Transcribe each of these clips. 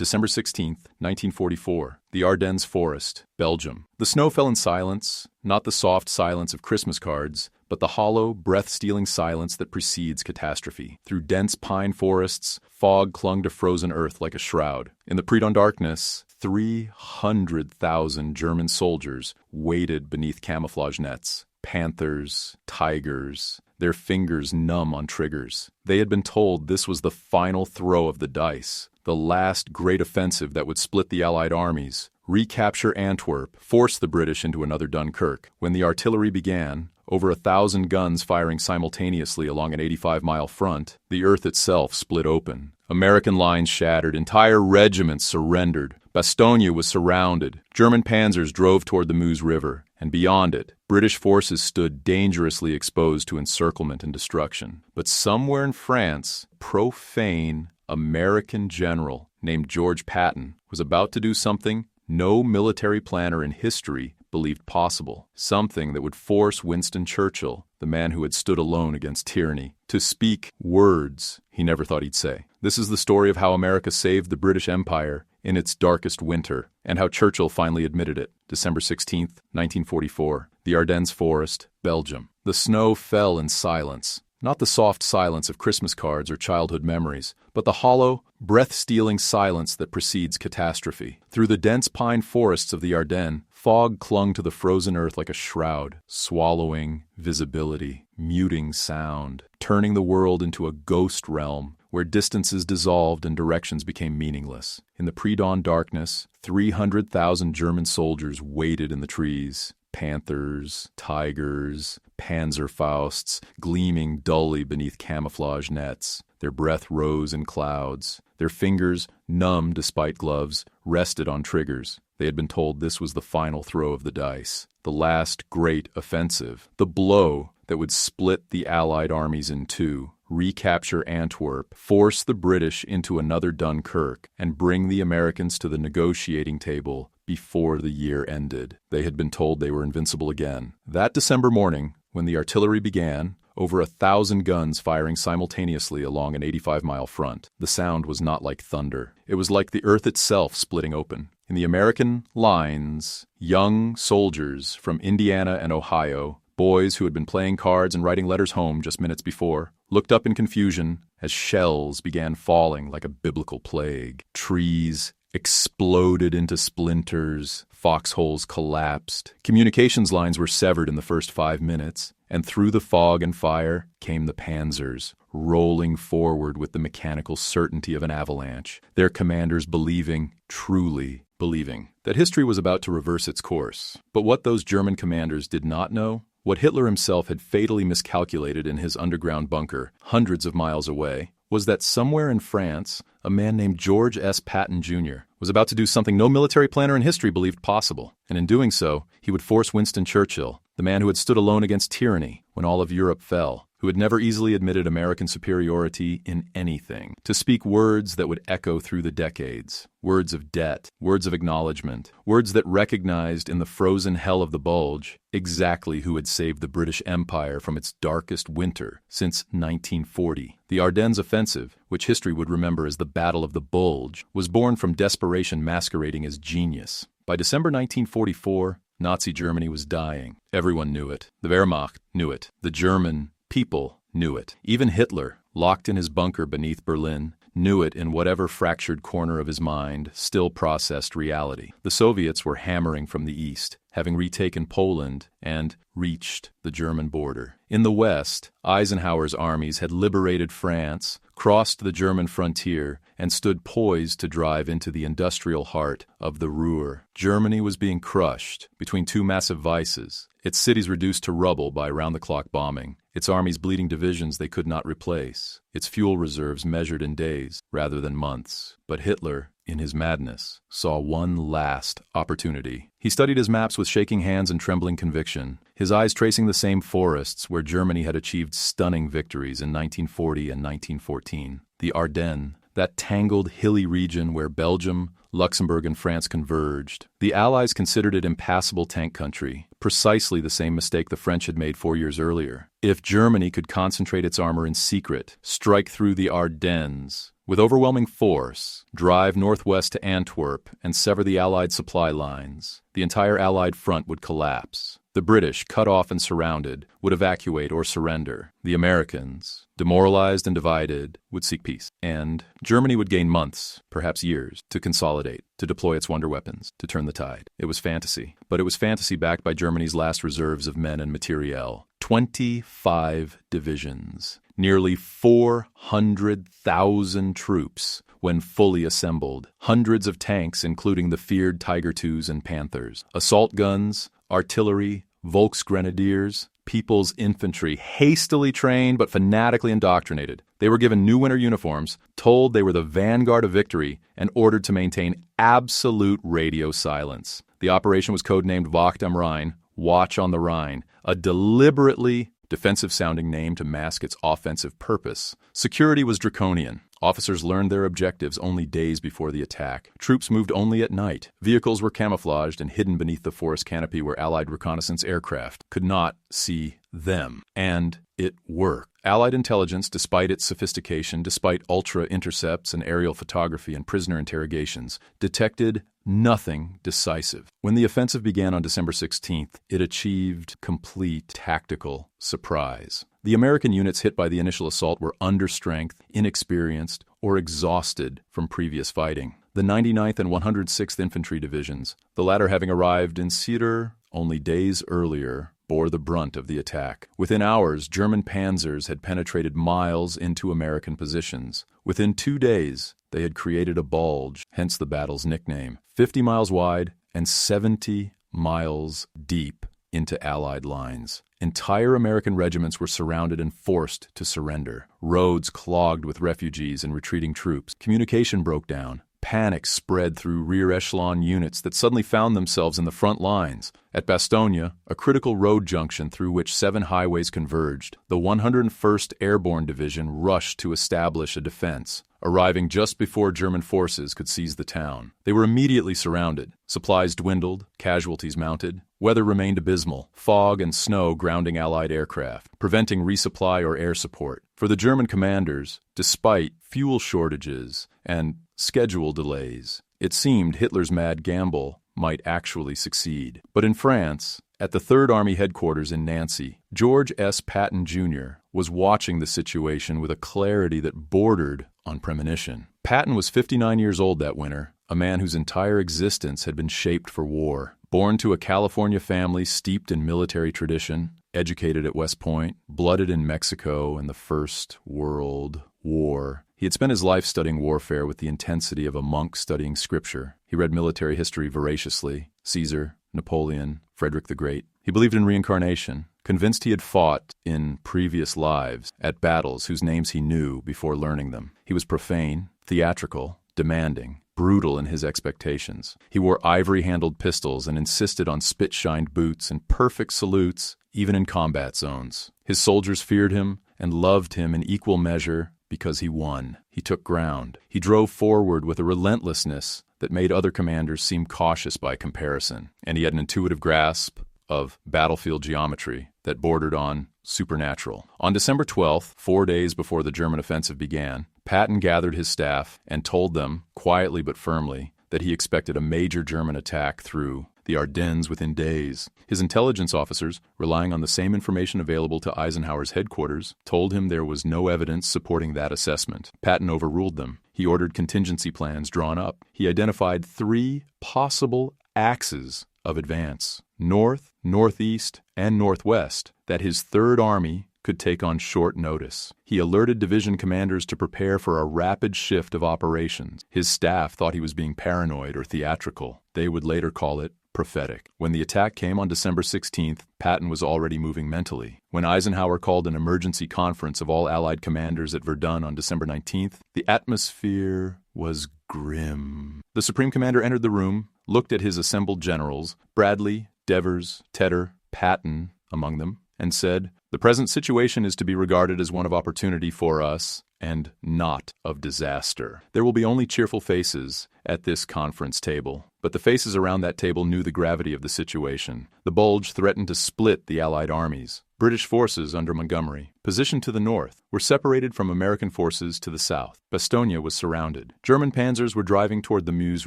December 16th, 1944. The Ardennes forest, Belgium. The snow fell in silence, not the soft silence of Christmas cards, but the hollow, breath-stealing silence that precedes catastrophe. Through dense pine forests, fog clung to frozen earth like a shroud. In the pre-dawn darkness, 300,000 German soldiers waited beneath camouflage nets. Panthers, tigers, their fingers numb on triggers. They had been told this was the final throw of the dice, the last great offensive that would split the Allied armies, recapture Antwerp, force the British into another Dunkirk. When the artillery began, over 1,000 guns firing simultaneously along an 85-mile front, the earth itself split open. American lines shattered, entire regiments surrendered. Bastogne was surrounded. German panzers drove toward the Meuse River, and beyond it, British forces stood dangerously exposed to encirclement and destruction. But somewhere in France, profane American general named George Patton was about to do something no military planner in history believed possible, something that would force Winston Churchill, the man who had stood alone against tyranny, to speak words he never thought he'd say. This is the story of how America saved the British Empire in its darkest winter, and how Churchill finally admitted it. December 16th, 1944. The Ardennes forest, Belgium. The snow fell in silence. Not the soft silence of Christmas cards or childhood memories, but the hollow, breath-stealing silence that precedes catastrophe. Through the dense pine forests of the Ardennes, fog clung to the frozen earth like a shroud, swallowing visibility, muting sound, turning the world into a ghost realm where distances dissolved and directions became meaningless. In the pre-dawn darkness, 300,000 German soldiers waited in the trees. Panthers, tigers, Panzerfausts, gleaming dully beneath camouflage nets. Their breath rose in clouds. Their fingers, numb despite gloves, rested on triggers. They had been told this was the final throw of the dice, the last great offensive, the blow that would split the Allied armies in two, recapture Antwerp, force the British into another Dunkirk, and bring the Americans to the negotiating table before the year ended. They had been told they were invincible again. That December morning, when the artillery began, over 1,000 guns firing simultaneously along an 85-mile front. The sound was not like thunder. It was like the earth itself splitting open. In the American lines, young soldiers from Indiana and Ohio, boys who had been playing cards and writing letters home just minutes before, looked up in confusion as shells began falling like a biblical plague. Trees exploded into splinters, foxholes collapsed, communications lines were severed in the first 5 minutes, and through the fog and fire came the panzers, rolling forward with the mechanical certainty of an avalanche, their commanders believing, truly believing, that history was about to reverse its course. But what those German commanders did not know, what Hitler himself had fatally miscalculated in his underground bunker hundreds of miles away, was that somewhere in France, a man named George S. Patton, Jr. was about to do something no military planner in history believed possible, and in doing so, he would force Winston Churchill, the man who had stood alone against tyranny when all of Europe fell, who had never easily admitted American superiority in anything, to speak words that would echo through the decades, words of debt, words of acknowledgement, words that recognized in the frozen hell of the Bulge exactly who had saved the British Empire from its darkest winter since 1940. The Ardennes offensive, which history would remember as the Battle of the Bulge, was born from desperation masquerading as genius. By December 1944, Nazi Germany was dying. Everyone knew it. The Wehrmacht knew it. The German people knew it. Even Hitler, locked in his bunker beneath Berlin, knew it in whatever fractured corner of his mind still processed reality. The Soviets were hammering from the east, having retaken Poland and reached the German border. In the west, Eisenhower's armies had liberated France, crossed the German frontier, and stood poised to drive into the industrial heart of the Ruhr. Germany was being crushed between two massive vices, its cities reduced to rubble by round-the-clock bombing, its armies bleeding divisions they could not replace, its fuel reserves measured in days rather than months. But Hitler, in his madness, saw one last opportunity. He studied his maps with shaking hands and trembling conviction, his eyes tracing the same forests where Germany had achieved stunning victories in 1940 and 1914. The Ardennes, that tangled, hilly region where Belgium, Luxembourg, and France converged. The Allies considered it impassable tank country, precisely the same mistake the French had made 4 years earlier. If Germany could concentrate its armor in secret, strike through the Ardennes, With overwhelming force, drive northwest to Antwerp and sever the Allied supply lines. The entire Allied front would collapse. The British, cut off and surrounded, would evacuate or surrender. The Americans, demoralized and divided, would seek peace. And Germany would gain months, perhaps years, to consolidate, to deploy its wonder weapons, to turn the tide. It was fantasy, but it was fantasy backed by Germany's last reserves of men and materiel. 25 divisions, nearly 400,000 troops when fully assembled, hundreds of tanks including the feared Tiger IIs and Panthers, assault guns, artillery, Volksgrenadiers, People's Infantry, hastily trained but fanatically indoctrinated. They were given new winter uniforms, told they were the vanguard of victory, and ordered to maintain absolute radio silence. The operation was codenamed Wacht am Rhein, Watch on the Rhine, a deliberately defensive-sounding name to mask its offensive purpose. Security was draconian. Officers learned their objectives only days before the attack. Troops moved only at night. Vehicles were camouflaged and hidden beneath the forest canopy where Allied reconnaissance aircraft could not see them. And it worked. Allied intelligence, despite its sophistication, despite ultra-intercepts and aerial photography and prisoner interrogations, detected nothing decisive. When the offensive began on December 16th, it achieved complete tactical surprise. The American units hit by the initial assault were understrength, inexperienced, or exhausted from previous fighting. The 99th and 106th Infantry Divisions, the latter having arrived in Cedar only days earlier, bore the brunt of the attack. Within hours, German panzers had penetrated miles into American positions. Within 2 days, they had created a bulge, hence the battle's nickname, 50 miles wide and 70 miles deep into Allied lines. Entire American regiments were surrounded and forced to surrender. Roads clogged with refugees and retreating troops. Communication broke down. Panic spread through rear echelon units that suddenly found themselves in the front lines. At Bastogne, a critical road junction through which 7 highways converged, the 101st Airborne Division rushed to establish a defense, arriving just before German forces could seize the town. They were immediately surrounded. Supplies dwindled, casualties mounted. Weather remained abysmal, fog and snow grounding Allied aircraft, preventing resupply or air support. For the German commanders, despite fuel shortages and schedule delays, it seemed Hitler's mad gamble might actually succeed. But in France, at the 3rd Army headquarters in Nancy, George S. Patton, Jr. was watching the situation with a clarity that bordered on premonition. Patton was 59 years old that winter, a man whose entire existence had been shaped for war. Born to a California family steeped in military tradition, educated at West Point, blooded in Mexico in the First World War, he had spent his life studying warfare with the intensity of a monk studying scripture. He read military history voraciously, Caesar, Napoleon, Frederick the Great. He believed in reincarnation, convinced he had fought in previous lives at battles whose names he knew before learning them. He was profane, theatrical, demanding, brutal in his expectations. He wore ivory-handled pistols and insisted on spit-shined boots and perfect salutes, even in combat zones. His soldiers feared him and loved him in equal measure because he won. He took ground. He drove forward with a relentlessness that made other commanders seem cautious by comparison. And he had an intuitive grasp of battlefield geometry that bordered on supernatural. On December 12th, 4 days before the German offensive began, Patton gathered his staff and told them, quietly but firmly, that he expected a major German attack through the Ardennes within days. His intelligence officers, relying on the same information available to Eisenhower's headquarters, told him there was no evidence supporting that assessment. Patton overruled them. He ordered contingency plans drawn up. He identified 3 possible axes of advance, north, northeast, and northwest, that his Third Army could take on short notice. He alerted division commanders to prepare for a rapid shift of operations. His staff thought he was being paranoid or theatrical. They would later call it prophetic. When the attack came on December 16th, Patton was already moving mentally. When Eisenhower called an emergency conference of all Allied commanders at Verdun on December 19th, the atmosphere was grim. The Supreme Commander entered the room, looked at his assembled generals, Bradley, Devers, Tedder, Patton among them, and said, "The present situation is to be regarded as one of opportunity for us and not of disaster. There will be only cheerful faces at this conference table, but the faces around that table knew the gravity of the situation. The Bulge threatened to split the Allied armies. British forces under Montgomery, positioned to the north, were separated from American forces to the south. Bastogne was surrounded. German panzers were driving toward the Meuse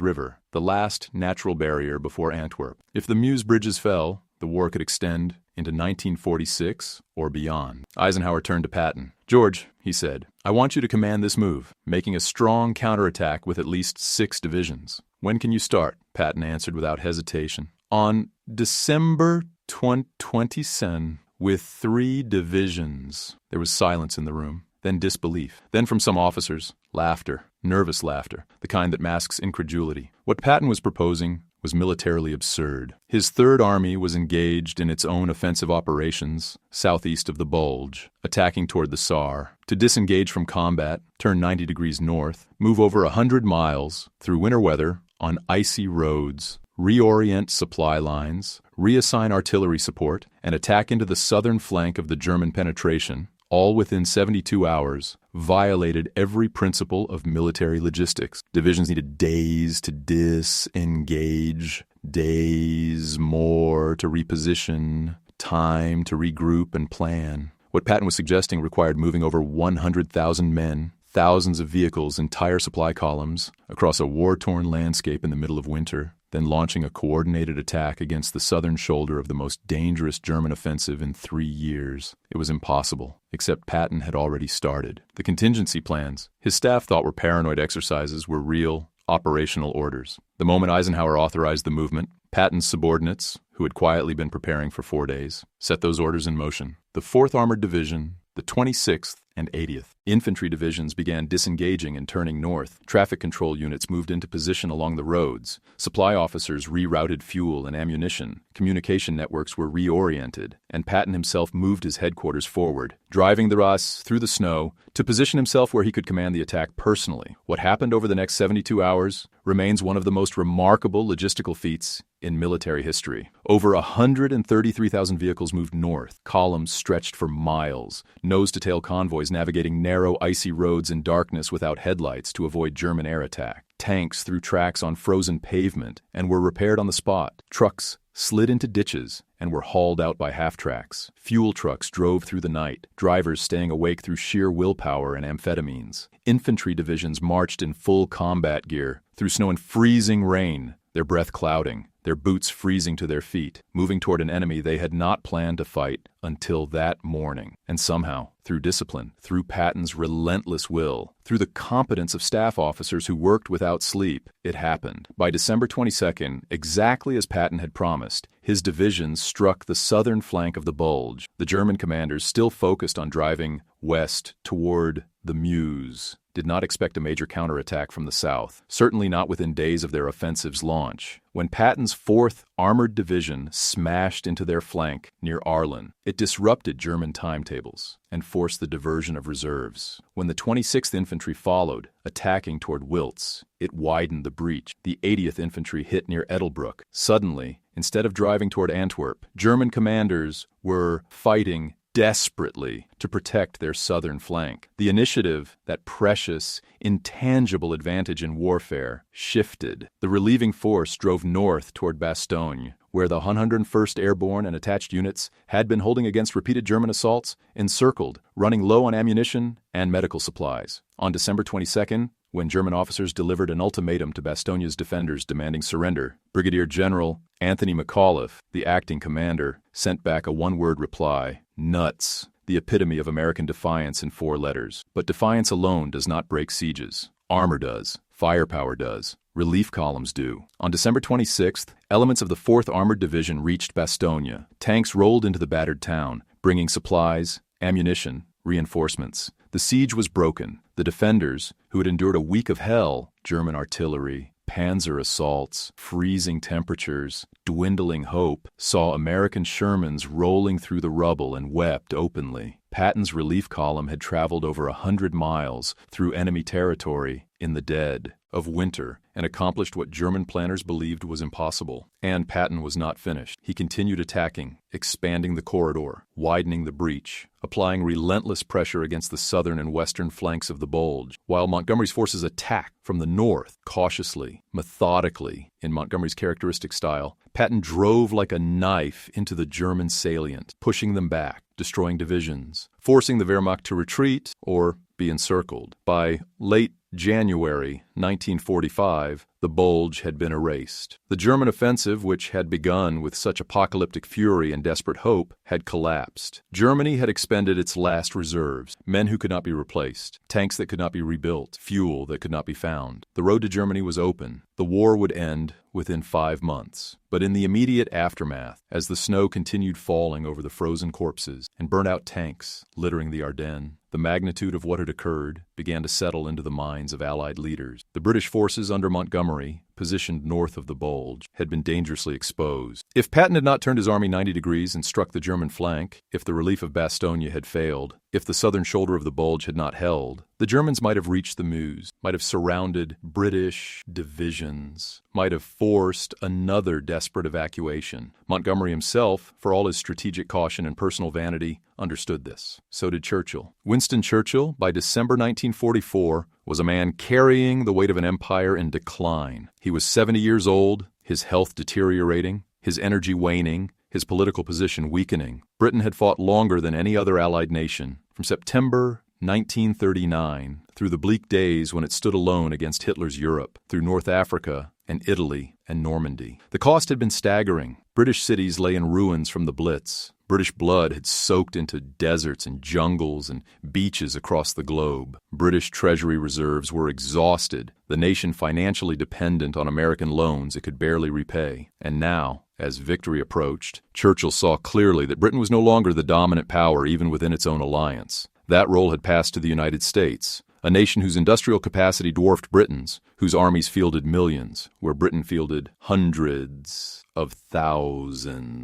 River, the last natural barrier before Antwerp. If the Meuse bridges fell, the war could extend into 1946 or beyond. Eisenhower turned to Patton. "George," he said, "I want you to command this move, making a strong counterattack with at least 6 divisions. When can you start?" Patton answered without hesitation. "On December 20, with 3 divisions." There was silence in the room, then disbelief. Then from some officers, laughter, nervous laughter, the kind that masks incredulity. What Patton was proposing was militarily absurd. His Third Army was engaged in its own offensive operations southeast of the Bulge, attacking toward the Saar. To disengage from combat, turn 90 degrees north, move over 100 miles through winter weather on icy roads, reorient supply lines, reassign artillery support, and attack into the southern flank of the German penetration, all within 72 hours, violated every principle of military logistics. Divisions needed days to disengage, days more to reposition, time to regroup and plan. What Patton was suggesting required moving over 100,000 men, thousands of vehicles, entire supply columns, across a war-torn landscape in the middle of winter, then launching a coordinated attack against the southern shoulder of the most dangerous German offensive in 3 years. It was impossible, except Patton had already started. The contingency plans his staff thought were paranoid exercises were real, operational orders. The moment Eisenhower authorized the movement, Patton's subordinates, who had quietly been preparing for 4 days, set those orders in motion. The 4th Armored Division, the 26th and 80th. Infantry divisions began disengaging and turning north. Traffic control units moved into position along the roads. Supply officers rerouted fuel and ammunition. Communication networks were reoriented, and Patton himself moved his headquarters forward, driving the RAS through the snow to position himself where he could command the attack personally. What happened over the next 72 hours remains one of the most remarkable logistical feats in military history. Over 133,000 vehicles moved north. Columns stretched for miles. Nose-to-tail convoys navigating narrow, icy roads in darkness without headlights to avoid German air attack. Tanks threw tracks on frozen pavement and were repaired on the spot. Trucks slid into ditches and were hauled out by half-tracks. Fuel trucks drove through the night, drivers staying awake through sheer willpower and amphetamines. Infantry divisions marched in full combat gear through snow and freezing rain, their breath clouding, their boots freezing to their feet, moving toward an enemy they had not planned to fight until that morning. And somehow, through discipline, through Patton's relentless will, through the competence of staff officers who worked without sleep, it happened. By December 22nd, exactly as Patton had promised, his divisions struck the southern flank of the Bulge. The German commanders, still focused on driving west toward the Meuse, did not expect a major counterattack from the south, certainly not within days of their offensive's launch. When Patton's 4th Armored Division smashed into their flank near Ardennes, it disrupted German timetables and forced the diversion of reserves. When the 26th Infantry followed, attacking toward Wiltz, it widened the breach. The 80th Infantry hit near Edelbruck. Suddenly, instead of driving toward Antwerp, German commanders were fighting desperately to protect their southern flank. The initiative, that precious, intangible advantage in warfare, shifted. The relieving force drove north toward Bastogne, where the 101st Airborne and attached units had been holding against repeated German assaults, encircled, running low on ammunition and medical supplies. On December 22nd, when German officers delivered an ultimatum to Bastogne's defenders demanding surrender, Brigadier General Anthony McAuliffe, the acting commander, sent back a one-word reply: nuts, the epitome of American defiance in 4 letters. But defiance alone does not break sieges. Armor does. Firepower does. Relief columns do. On December 26th, elements of the 4th Armored Division reached Bastogne. Tanks rolled into the battered town, bringing supplies, ammunition, reinforcements. The siege was broken. The defenders, who had endured a week of hell, German artillery, panzer assaults, freezing temperatures, dwindling hope, saw American Shermans rolling through the rubble and wept openly. Patton's relief column had traveled over 100 miles through enemy territory in the dead. of winter and accomplished what German planners believed was impossible. And Patton was not finished. He continued attacking, expanding the corridor, widening the breach, applying relentless pressure against the southern and western flanks of the Bulge, while Montgomery's forces attacked from the north, cautiously, methodically, in Montgomery's characteristic style. Patton drove like a knife into the German salient, pushing them back, destroying divisions, forcing the Wehrmacht to retreat or be encircled. By late January 1945, the Bulge had been erased. The German offensive, which had begun with such apocalyptic fury and desperate hope, had collapsed. Germany had expended its last reserves, men who could not be replaced, tanks that could not be rebuilt, fuel that could not be found. The road to Germany was open. The war would end within 5 months. But in the immediate aftermath, as the snow continued falling over the frozen corpses and burnt-out tanks littering the Ardennes, the magnitude of what had occurred began to settle into the minds of Allied leaders. The British forces under Montgomery, positioned north of the Bulge, had been dangerously exposed. If Patton had not turned his army 90 degrees and struck the German flank, if the relief of Bastogne had failed, if the southern shoulder of the Bulge had not held, the Germans might have reached the Meuse, might have surrounded British divisions, might have forced another desperate evacuation. Montgomery himself, for all his strategic caution and personal vanity, understood this. So did Churchill. Winston Churchill, by December 1944, was a man carrying the weight of an empire in decline. He was 70 years old, his health deteriorating, his energy waning, his political position weakening. Britain had fought longer than any other Allied nation. From September 1939 through the bleak days when it stood alone against Hitler's Europe, through North Africa and Italy and Normandy. The cost had been staggering. British cities lay in ruins from the Blitz. British blood had soaked into deserts and jungles and beaches across the globe. British treasury reserves were exhausted, the nation financially dependent on American loans it could barely repay. And now, as victory approached, Churchill saw clearly that Britain was no longer the dominant power even within its own alliance. That role had passed to the United States, a nation whose industrial capacity dwarfed Britain's, whose armies fielded millions, where Britain fielded hundreds of thousands,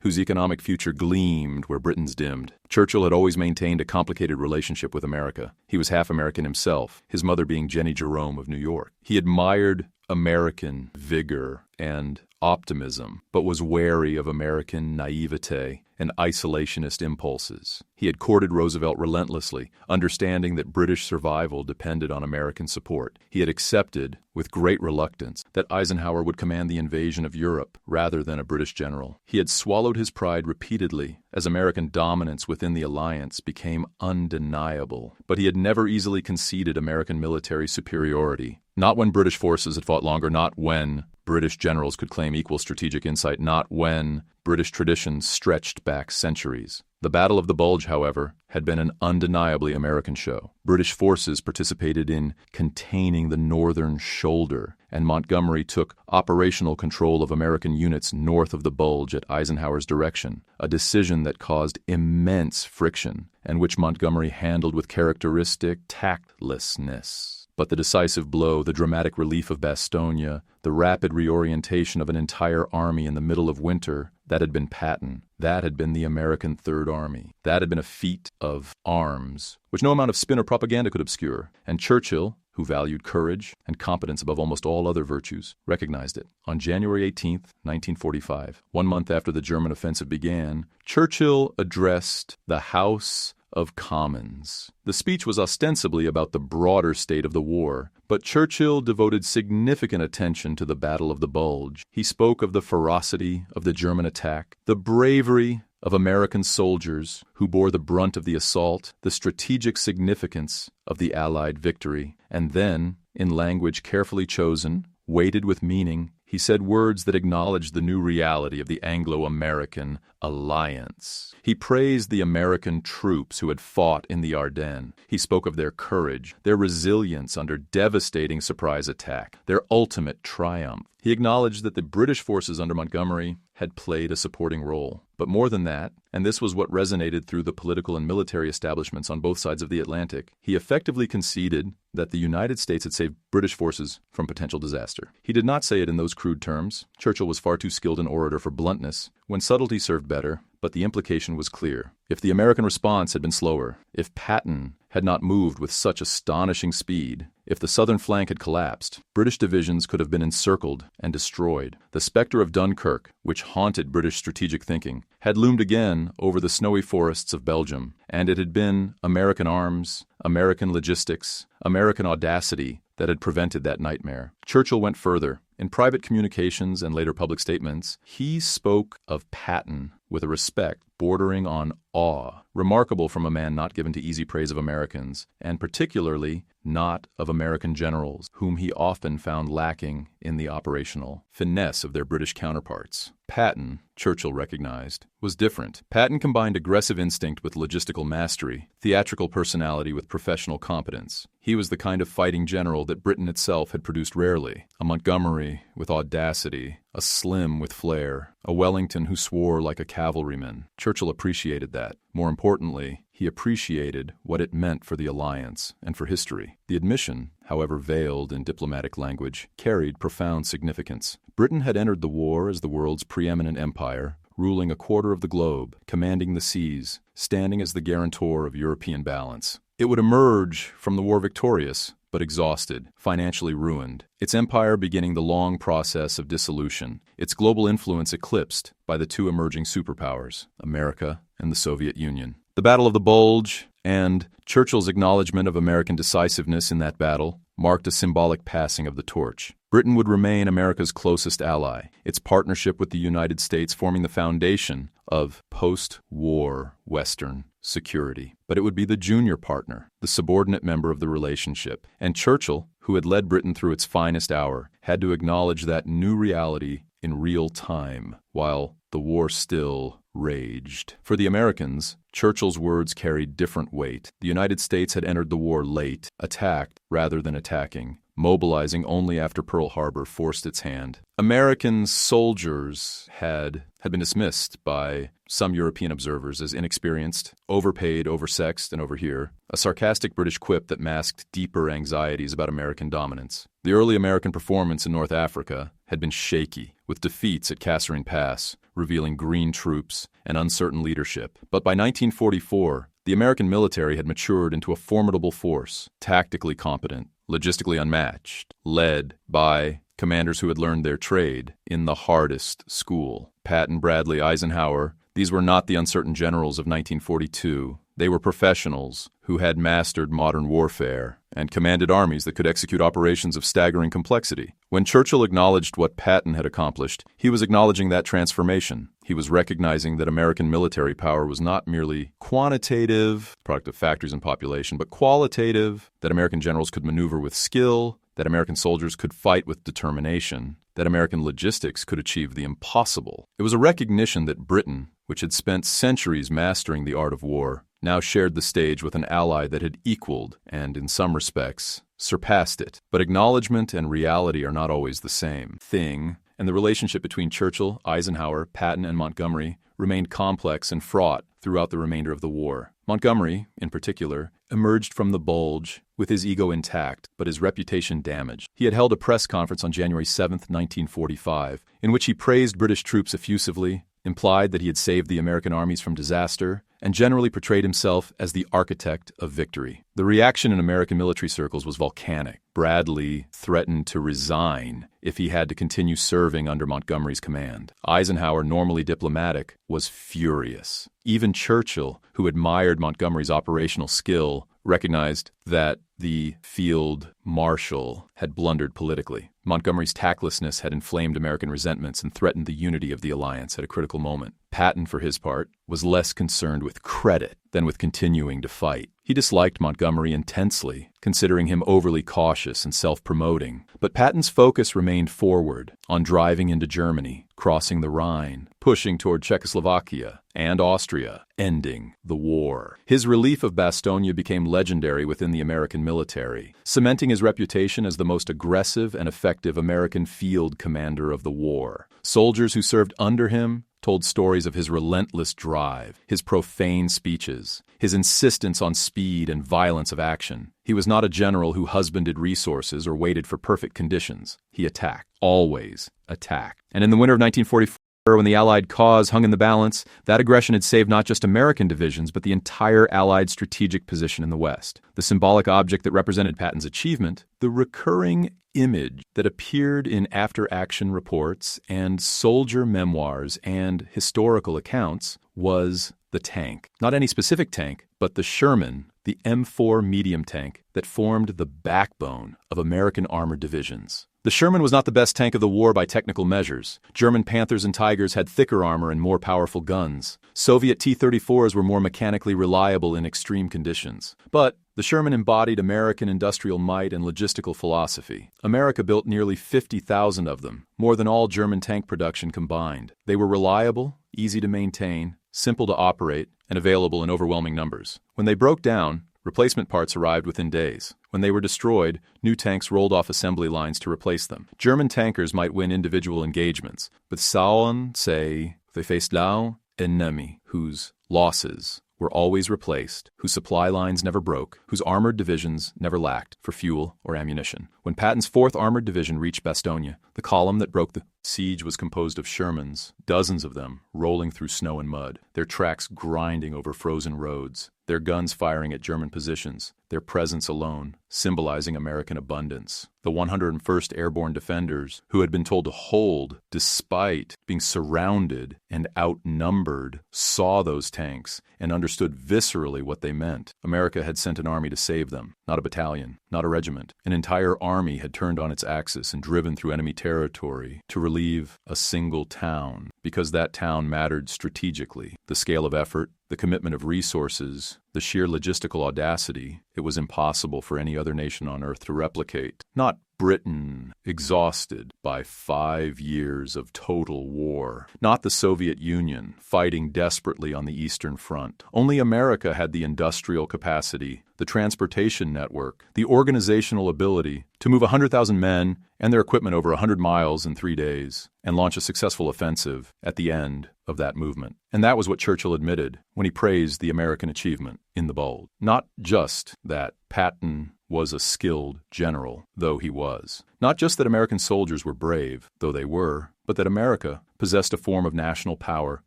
whose economic future gleamed where Britain's dimmed. Churchill had always maintained a complicated relationship with America. He was half American himself, his mother being Jenny Jerome of New York. He admired American vigor and optimism, but was wary of American naivete and isolationist impulses. He had courted Roosevelt relentlessly, understanding that British survival depended on American support. He had accepted, with great reluctance, that Eisenhower would command the invasion of Europe rather than a British general. He had swallowed his pride repeatedly as American dominance within the alliance became undeniable, but he had never easily conceded American military superiority. Not when British forces had fought longer, not when British generals could claim equal strategic insight, not when British traditions stretched back centuries. The Battle of the Bulge, however, had been an undeniably American show. British forces participated in containing the northern shoulder, and Montgomery took operational control of American units north of the Bulge at Eisenhower's direction, a decision that caused immense friction, and which Montgomery handled with characteristic tactlessness. But the decisive blow, the dramatic relief of Bastogne, the rapid reorientation of an entire army in the middle of winter, that had been Patton. That had been the American Third Army. That had been a feat of arms, which no amount of spin or propaganda could obscure. And Churchill, who valued courage and competence above almost all other virtues, recognized it. On January 18th, 1945, 1 month after the German offensive began, Churchill addressed the House of Commons. The speech was ostensibly about the broader state of the war, but Churchill devoted significant attention to the Battle of the Bulge. He spoke of the ferocity of the German attack, the bravery of American soldiers who bore the brunt of the assault, the strategic significance of the Allied victory, and then, in language carefully chosen, weighted with meaning, he said words that acknowledged the new reality of the Anglo-American alliance. He praised the American troops who had fought in the Ardennes. He spoke of their courage, their resilience under devastating surprise attack, their ultimate triumph. He acknowledged that the British forces under Montgomery had played a supporting role. But more than that, and this was what resonated through the political and military establishments on both sides of the Atlantic, he effectively conceded that the United States had saved British forces from potential disaster. He did not say it in those crude terms. Churchill was far too skilled an orator for bluntness, when subtlety served better, but the implication was clear. If the American response had been slower, if Patton had not moved with such astonishing speed, If the southern flank had collapsed, British divisions could have been encircled and destroyed. The specter of Dunkirk, which haunted British strategic thinking, had loomed again over the snowy forests of Belgium, and it had been American arms, American logistics, American audacity that had prevented that nightmare. Churchill went further. In private communications and later public statements, he spoke of Patton with a respect bordering on awe, remarkable from a man not given to easy praise of Americans, and particularly not of American generals, whom he often found lacking in the operational finesse of their British counterparts. Patton, Churchill recognized, was different. Patton combined aggressive instinct with logistical mastery, theatrical personality with professional competence. He was the kind of fighting general that Britain itself had produced rarely, a Montgomery with audacity, a Slim with flair, a Wellington who swore like a cavalryman. Churchill appreciated that. More importantly, he appreciated what it meant for the alliance and for history. The admission, however veiled in diplomatic language, carried profound significance. Britain had entered the war as the world's preeminent empire, ruling a quarter of the globe, commanding the seas, standing as the guarantor of European balance. It would emerge from the war victorious, but exhausted, financially ruined, its empire beginning the long process of dissolution, its global influence eclipsed by the two emerging superpowers, America and the Soviet Union. The Battle of the Bulge and Churchill's acknowledgement of American decisiveness in that battle marked a symbolic passing of the torch. Britain would remain America's closest ally, its partnership with the United States forming the foundation of post-war Western security. But it would be the junior partner, the subordinate member of the relationship. And Churchill, who had led Britain through its finest hour, had to acknowledge that new reality in real time, while the war still raged. For the Americans, Churchill's words carried different weight. The United States had entered the war late, attacked rather than attacking, mobilizing only after Pearl Harbor forced its hand. American soldiers had been dismissed by some European observers as inexperienced, overpaid, oversexed, and overhere, a sarcastic British quip that masked deeper anxieties about American dominance. The early American performance in North Africa had been shaky, with defeats at Kasserine Pass, revealing green troops and uncertain leadership. But by 1944, the American military had matured into a formidable force, tactically competent, logistically unmatched, led by commanders who had learned their trade in the hardest school. Patton, Bradley, Eisenhower, these were not the uncertain generals of 1942. They were professionals who had mastered modern warfare and commanded armies that could execute operations of staggering complexity. When Churchill acknowledged what Patton had accomplished, he was acknowledging that transformation. He was recognizing that American military power was not merely quantitative, product of factories and population, but qualitative, that American generals could maneuver with skill, that American soldiers could fight with determination, that American logistics could achieve the impossible. It was a recognition that Britain, which had spent centuries mastering the art of war, now shared the stage with an ally that had equaled, and in some respects, surpassed it. But acknowledgement and reality are not always the same thing, and the relationship between Churchill, Eisenhower, Patton, and Montgomery remained complex and fraught throughout the remainder of the war. Montgomery, in particular, emerged from the Bulge with his ego intact, but his reputation damaged. He had held a press conference on January 7, 1945, in which he praised British troops effusively, implied that he had saved the American armies from disaster, and generally portrayed himself as the architect of victory. The reaction in American military circles was volcanic. Bradley threatened to resign if he had to continue serving under Montgomery's command. Eisenhower, normally diplomatic, was furious. Even Churchill, who admired Montgomery's operational skill, recognized that the field marshal had blundered politically. Montgomery's tactlessness had inflamed American resentments and threatened the unity of the alliance at a critical moment. Patton, for his part, was less concerned with credit than with continuing to fight. He disliked Montgomery intensely, considering him overly cautious and self-promoting. But Patton's focus remained forward, on driving into Germany, crossing the Rhine, pushing toward Czechoslovakia and Austria, ending the war. His relief of Bastogne became legendary within the American military, cementing his reputation as the most aggressive and effective American field commander of the war. Soldiers who served under him told stories of his relentless drive, his profane speeches, his insistence on speed and violence of action. He was not a general who husbanded resources or waited for perfect conditions. He attacked, always attacked. And in the winter of 1944, When the Allied cause hung in the balance, that aggression had saved not just American divisions, but the entire Allied strategic position in the West. The symbolic object that represented Patton's achievement, the recurring image that appeared in after-action reports and soldier memoirs and historical accounts, was the tank. Not any specific tank, but the Sherman, the M4 medium tank that formed the backbone of American armored divisions. The Sherman was not the best tank of the war by technical measures. German Panthers and Tigers had thicker armor and more powerful guns. Soviet T-34s were more mechanically reliable in extreme conditions. But the Sherman embodied American industrial might and logistical philosophy. America built nearly 50,000 of them, more than all German tank production combined. They were reliable, easy to maintain, simple to operate, and available in overwhelming numbers. When they broke down, replacement parts arrived within days. When they were destroyed, new tanks rolled off assembly lines to replace them. German tankers might win individual engagements, but Sauen say they faced l'un ennemi, whose losses were always replaced, whose supply lines never broke, whose armored divisions never lacked for fuel or ammunition. When Patton's 4th Armored Division reached Bastogne, the column that broke the siege was composed of Shermans, dozens of them rolling through snow and mud, their tracks grinding over frozen roads, their guns firing at German positions, their presence alone symbolizing American abundance. The 101st Airborne Defenders, who had been told to hold despite being surrounded and outnumbered, saw those tanks and understood viscerally what they meant. America had sent an army to save them, not a battalion, not a regiment. An entire army had turned on its axis and driven through enemy territory to relieve a single town, because that town mattered strategically. The scale of effort, the commitment of resources, the sheer logistical audacity, it was impossible for any other nation on earth to replicate. Not Britain, exhausted by 5 years of total war. Not the Soviet Union, fighting desperately on the Eastern Front. Only America had the industrial capacity, the transportation network, the organizational ability to move 100,000 men and their equipment over 100 miles in 3 days and launch a successful offensive at the end of that movement. And that was what Churchill admitted when he praised the American achievement in the Bulge. Not just that Patton was a skilled general, though he was. Not just that American soldiers were brave, though they were, but that America possessed a form of national power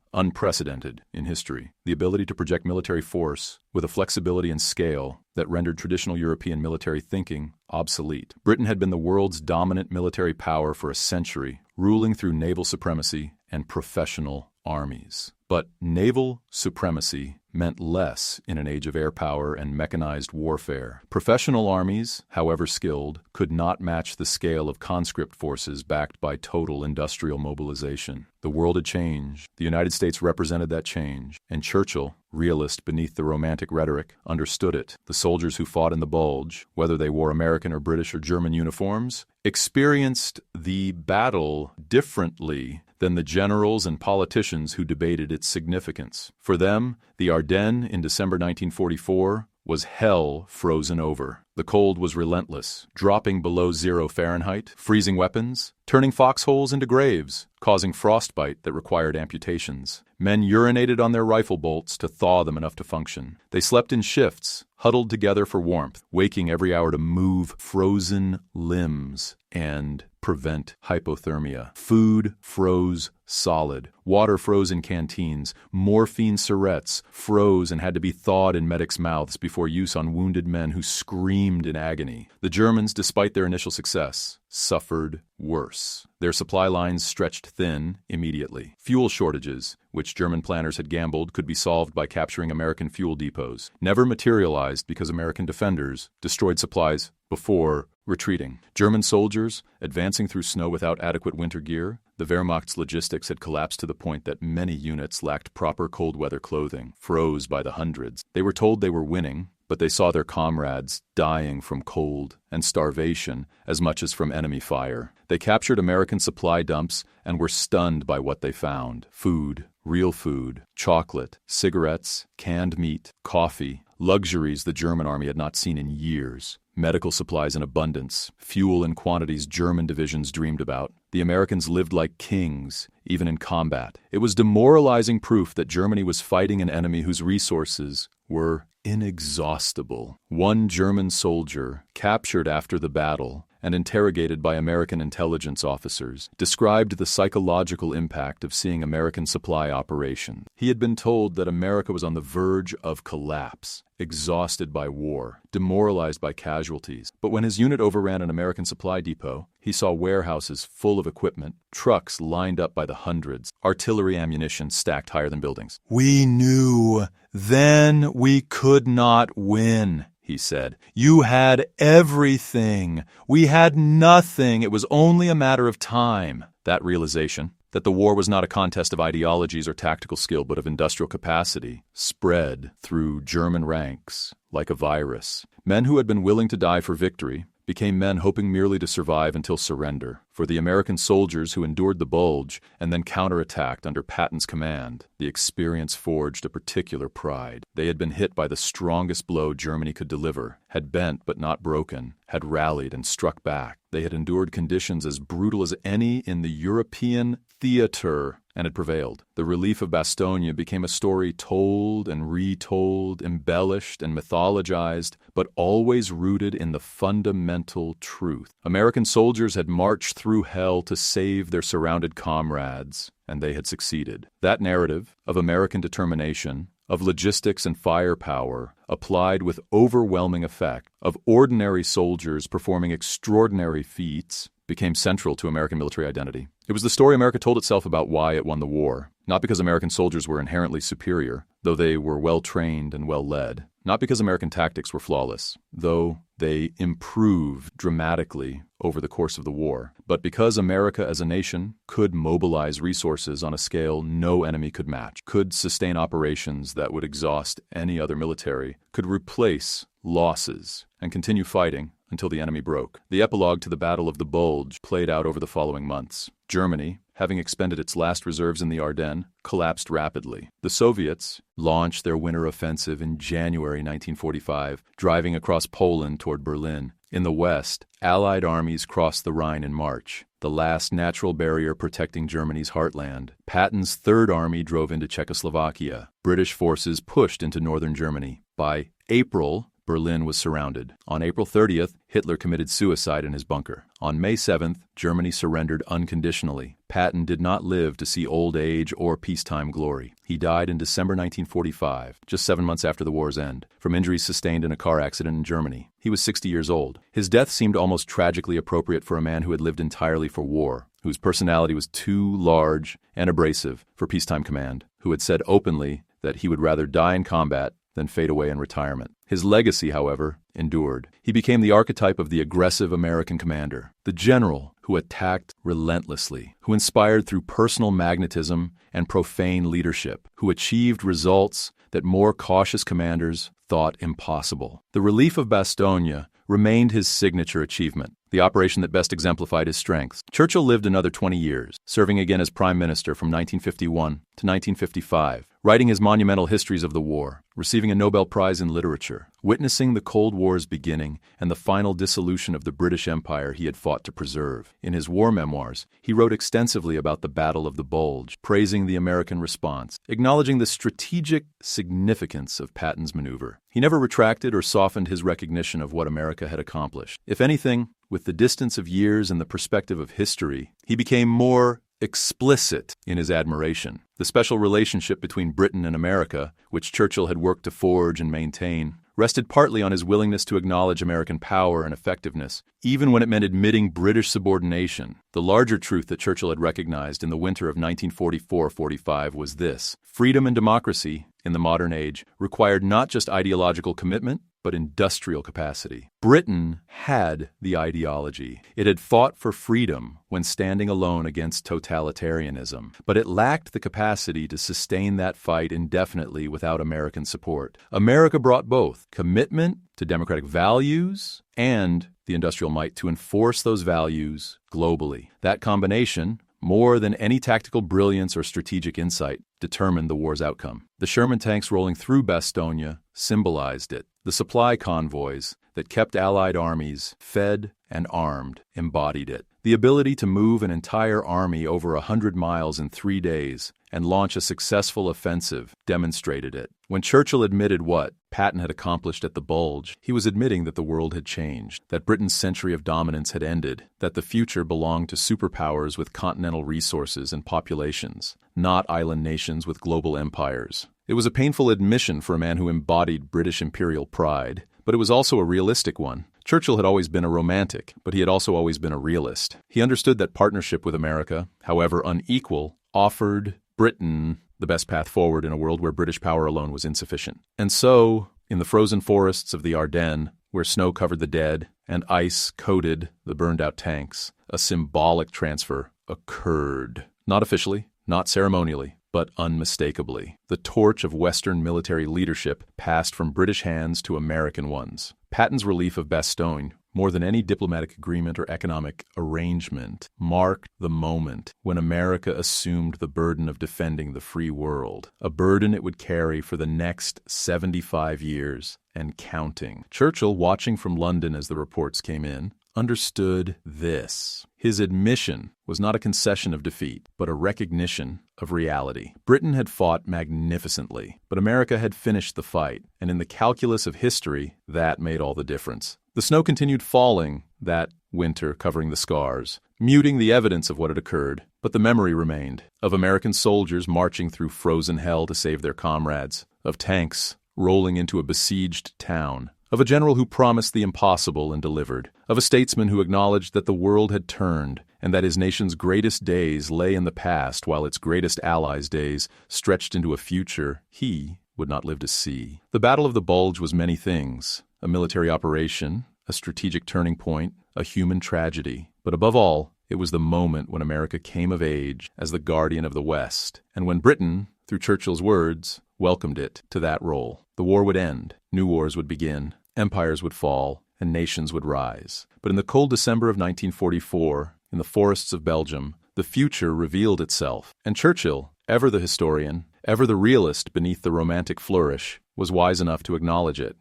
unprecedented in history. The ability to project military force with a flexibility and scale that rendered traditional European military thinking obsolete. Britain had been the world's dominant military power for a century, ruling through naval supremacy and professional armies. But naval supremacy meant less in an age of air power and mechanized warfare. Professional armies, however skilled, could not match the scale of conscript forces backed by total industrial mobilization. The world had changed. The United States represented that change. And Churchill, realist beneath the romantic rhetoric, understood it. The soldiers who fought in the Bulge, whether they wore American or British or German uniforms, experienced the battle differently than the generals and politicians who debated its significance. For them, the Ardennes in December 1944 was hell frozen over. The cold was relentless, dropping below 0 Fahrenheit, freezing weapons, turning foxholes into graves, causing frostbite that required amputations. Men urinated on their rifle bolts to thaw them enough to function. They slept in shifts, huddled together for warmth, waking every hour to move frozen limbs and prevent hypothermia. Food froze solid. Water froze in canteens. Morphine syrettes froze and had to be thawed in medics' mouths before use on wounded men who screamed in agony. The Germans, despite their initial success, suffered worse. Their supply lines stretched thin immediately. Fuel shortages, which German planners had gambled could be solved by capturing American fuel depots, never materialized because American defenders destroyed supplies before retreating. German soldiers advancing through snow without adequate winter gear. The Wehrmacht's logistics had collapsed to the point that many units lacked proper cold weather clothing, froze by the hundreds. They were told they were winning, but they saw their comrades dying from cold and starvation as much as from enemy fire. They captured American supply dumps and were stunned by what they found. Food, real food, chocolate, cigarettes, canned meat, coffee, luxuries the German army had not seen in years. Medical supplies in abundance, fuel in quantities German divisions dreamed about. The Americans lived like kings, even in combat. It was demoralizing proof that Germany was fighting an enemy whose resources were inexhaustible. One German soldier, captured after the battle and interrogated by American intelligence officers, described the psychological impact of seeing American supply operations. He had been told that America was on the verge of collapse, exhausted by war, demoralized by casualties. But when his unit overran an American supply depot, he saw warehouses full of equipment, trucks lined up by the hundreds, artillery ammunition stacked higher than buildings. "We knew then we could not win," he said. "You had everything. We had nothing. It was only a matter of time." That realization, that the war was not a contest of ideologies or tactical skill, but of industrial capacity, spread through German ranks like a virus. Men who had been willing to die for victory became men hoping merely to survive until surrender. For the American soldiers who endured the Bulge and then counterattacked under Patton's command, the experience forged a particular pride. They had been hit by the strongest blow Germany could deliver, had bent but not broken, had rallied and struck back. They had endured conditions as brutal as any in the European theater and had prevailed. The relief of Bastogne became a story told and retold, embellished and mythologized, but always rooted in the fundamental truth. American soldiers had marched through hell to save their surrounded comrades, and they had succeeded. That narrative of American determination, of logistics and firepower, applied with overwhelming effect, of ordinary soldiers performing extraordinary feats, became central to American military identity. It was the story America told itself about why it won the war, not because American soldiers were inherently superior, though they were well-trained and well-led, not because American tactics were flawless, though they improved dramatically over the course of the war, but because America as a nation could mobilize resources on a scale no enemy could match, could sustain operations that would exhaust any other military, could replace losses, and continue fighting until the enemy broke. The epilogue to the Battle of the Bulge played out over the following months. Germany, having expended its last reserves in the Ardennes, collapsed rapidly. The Soviets launched their winter offensive in January 1945, driving across Poland toward Berlin. In the west, Allied armies crossed the Rhine in March, the last natural barrier protecting Germany's heartland. Patton's Third Army drove into Czechoslovakia. British forces pushed into northern Germany. By April, Berlin was surrounded. On April 30th, Hitler committed suicide in his bunker. On May 7th, Germany surrendered unconditionally. Patton did not live to see old age or peacetime glory. He died in December 1945, just 7 months after the war's end, from injuries sustained in a car accident in Germany. He was 60 years old. His death seemed almost tragically appropriate for a man who had lived entirely for war, whose personality was too large and abrasive for peacetime command, who had said openly that he would rather die in combat than fade away in retirement. His legacy, however, endured. He became the archetype of the aggressive American commander, the general who attacked relentlessly, who inspired through personal magnetism and profane leadership, who achieved results that more cautious commanders thought impossible. The relief of Bastogne remained his signature achievement, the operation that best exemplified his strengths. Churchill lived another 20 years, serving again as Prime Minister from 1951 to 1955, writing his monumental histories of the war, receiving a Nobel Prize in Literature, witnessing the Cold War's beginning and the final dissolution of the British Empire he had fought to preserve. In his war memoirs, he wrote extensively about the Battle of the Bulge, praising the American response, acknowledging the strategic significance of Patton's maneuver. He never retracted or softened his recognition of what America had accomplished. If anything, with the distance of years and the perspective of history, he became more explicit in his admiration. The special relationship between Britain and America, which Churchill had worked to forge and maintain, rested partly on his willingness to acknowledge American power and effectiveness, even when it meant admitting British subordination. The larger truth that Churchill had recognized in the winter of 1944-45 was this: freedom and democracy, in the modern age, required not just ideological commitment, but industrial capacity. Britain had the ideology. It had fought for freedom when standing alone against totalitarianism, but it lacked the capacity to sustain that fight indefinitely without American support. America brought both: commitment to democratic values and the industrial might to enforce those values globally. That combination, more than any tactical brilliance or strategic insight, determined the war's outcome. The Sherman tanks rolling through Bastogne symbolized it. The supply convoys that kept Allied armies fed and armed embodied it. The ability to move an entire army over 100 miles in 3 days and launch a successful offensive demonstrated it. When Churchill admitted what Patton had accomplished at the Bulge, he was admitting that the world had changed, that Britain's century of dominance had ended, that the future belonged to superpowers with continental resources and populations, not island nations with global empires. It was a painful admission for a man who embodied British imperial pride, but it was also a realistic one. Churchill had always been a romantic, but he had also always been a realist. He understood that partnership with America, however unequal, offered Britain the best path forward in a world where British power alone was insufficient. And so, in the frozen forests of the Ardennes, where snow covered the dead and ice coated the burned-out tanks, a symbolic transfer occurred. Not officially, not ceremonially, but unmistakably. The torch of Western military leadership passed from British hands to American ones. Patton's relief of Bastogne, more than any diplomatic agreement or economic arrangement, marked the moment when America assumed the burden of defending the free world, a burden it would carry for the next 75 years and counting. Churchill, watching from London as the reports came in, understood this. His admission was not a concession of defeat, but a recognition of reality. Britain had fought magnificently, but America had finished the fight, and in the calculus of history, that made all the difference. The snow continued falling that winter, covering the scars, muting the evidence of what had occurred, but the memory remained, of American soldiers marching through frozen hell to save their comrades, of tanks rolling into a besieged town, of a general who promised the impossible and delivered, of a statesman who acknowledged that the world had turned and that his nation's greatest days lay in the past while its greatest allies' days stretched into a future he would not live to see. The Battle of the Bulge was many things: a military operation, a strategic turning point, a human tragedy. But above all, it was the moment when America came of age as the guardian of the West, and when Britain, through Churchill's words, welcomed it to that role. The war would end, new wars would begin, empires would fall, and nations would rise. But in the cold December of 1944, in the forests of Belgium, the future revealed itself, and Churchill, ever the historian, ever the realist beneath the romantic flourish, was wise enough to acknowledge it.